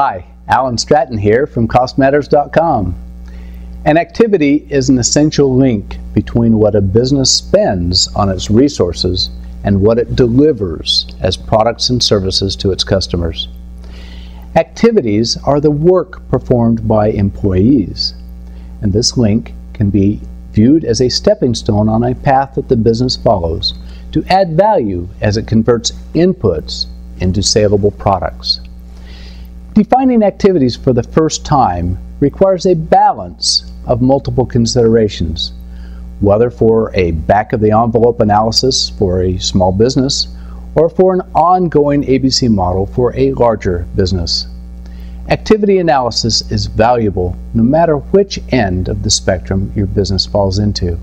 Hi, Alan Stratton here from CostMatters.com. An activity is an essential link between what a business spends on its resources and what it delivers as products and services to its customers. Activities are the work performed by employees, and this link can be viewed as a stepping stone on a path that the business follows to add value as it converts inputs into saleable products. Defining activities for the first time requires a balance of multiple considerations, whether for a back-of-the-envelope analysis for a small business or for an ongoing ABC model for a larger business. Activity analysis is valuable no matter which end of the spectrum your business falls into.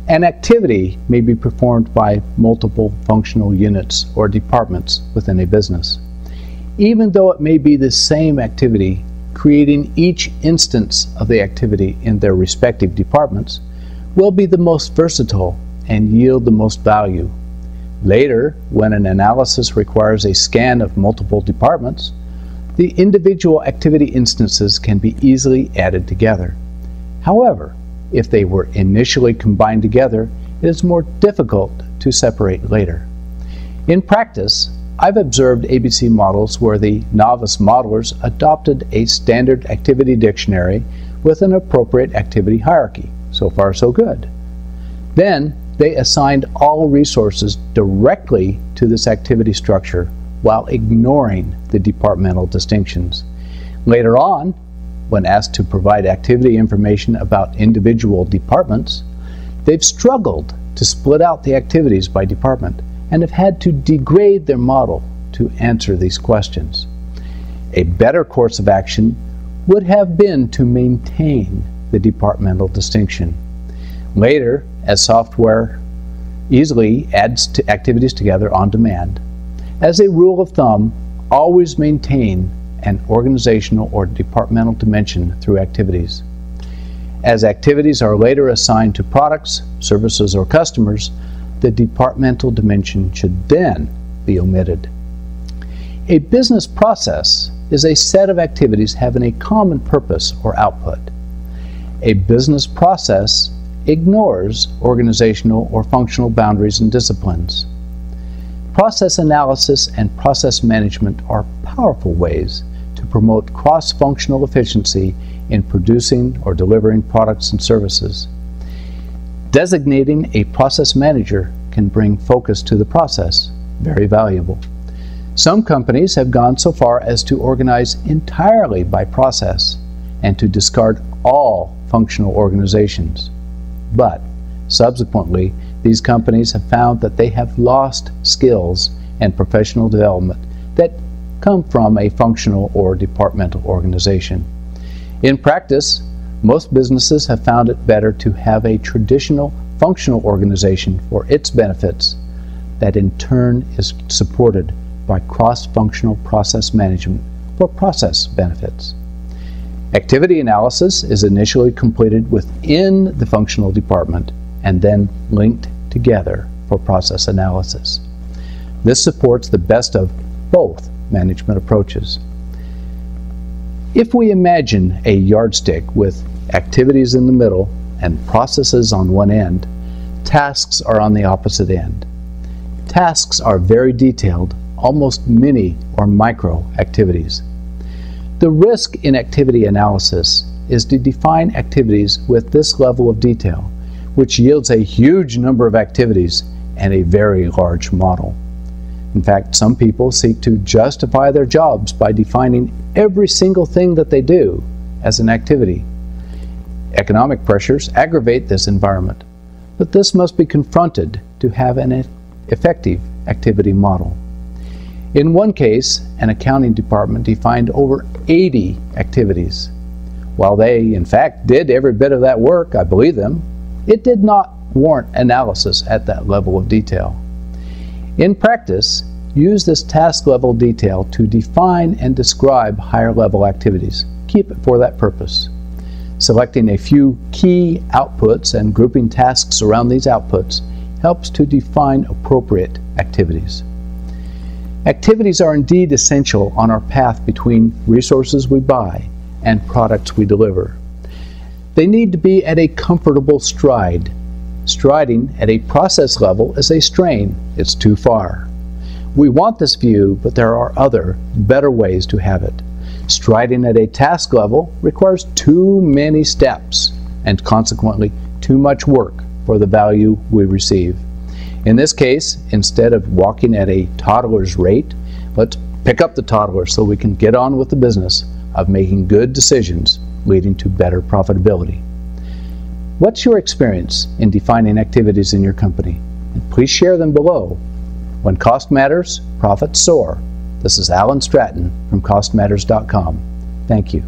An activity may be performed by multiple functional units or departments within a business. Even though it may be the same activity, creating each instance of the activity in their respective departments will be the most versatile and yield the most value. Later, when an analysis requires a scan of multiple departments, the individual activity instances can be easily added together. However, if they were initially combined together, it is more difficult to separate later. In practice, I've observed ABC models where the novice modelers adopted a standard activity dictionary with an appropriate activity hierarchy. So far, so good. Then, they assigned all resources directly to this activity structure while ignoring the departmental distinctions. Later on, when asked to provide activity information about individual departments, they've struggled to split out the activities by department and have had to degrade their model to answer these questions. A better course of action would have been to maintain the departmental distinction. Later, as software easily adds activities together on demand, as a rule of thumb, always maintain an organizational or departmental dimension through activities. As activities are later assigned to products, services, or customers, the departmental dimension should then be omitted. A business process is a set of activities having a common purpose or output. A business process ignores organizational or functional boundaries and disciplines. Process analysis and process management are powerful ways to promote cross-functional efficiency in producing or delivering products and services. Designating a process manager can bring focus to the process, very valuable. Some companies have gone so far as to organize entirely by process and to discard all functional organizations. But subsequently, these companies have found that they have lost skills and professional development that come from a functional or departmental organization. In practice, most businesses have found it better to have a traditional functional organization for its benefits that in turn is supported by cross-functional process management for process benefits. Activity analysis is initially completed within the functional department and then linked together for process analysis. This supports the best of both management approaches. If we imagine a yardstick with activities in the middle and processes on one end, tasks are on the opposite end. Tasks are very detailed, almost mini or micro activities. The risk in activity analysis is to define activities with this level of detail, which yields a huge number of activities and a very large model. In fact, some people seek to justify their jobs by defining every single thing that they do as an activity. Economic pressures aggravate this environment, but this must be confronted to have an effective activity model. In one case, an accounting department defined over 80 activities. While they, in fact, did every bit of that work, I believe them, it did not warrant analysis at that level of detail. In practice, use this task-level detail to define and describe higher-level activities. Keep it for that purpose. Selecting a few key outputs and grouping tasks around these outputs helps to define appropriate activities. Activities are indeed essential on our path between resources we buy and products we deliver. They need to be at a comfortable stride. Striding at a process level is a strain. It's too far. We want this view, but there are other, better ways to have it. Striding at a task level requires too many steps and consequently too much work for the value we receive. In this case, instead of walking at a toddler's rate, let's pick up the toddler so we can get on with the business of making good decisions leading to better profitability. What's your experience in defining activities in your company? And please share them below. When cost matters, profits soar. This is Alan Stratton from CostMatters.com. Thank you.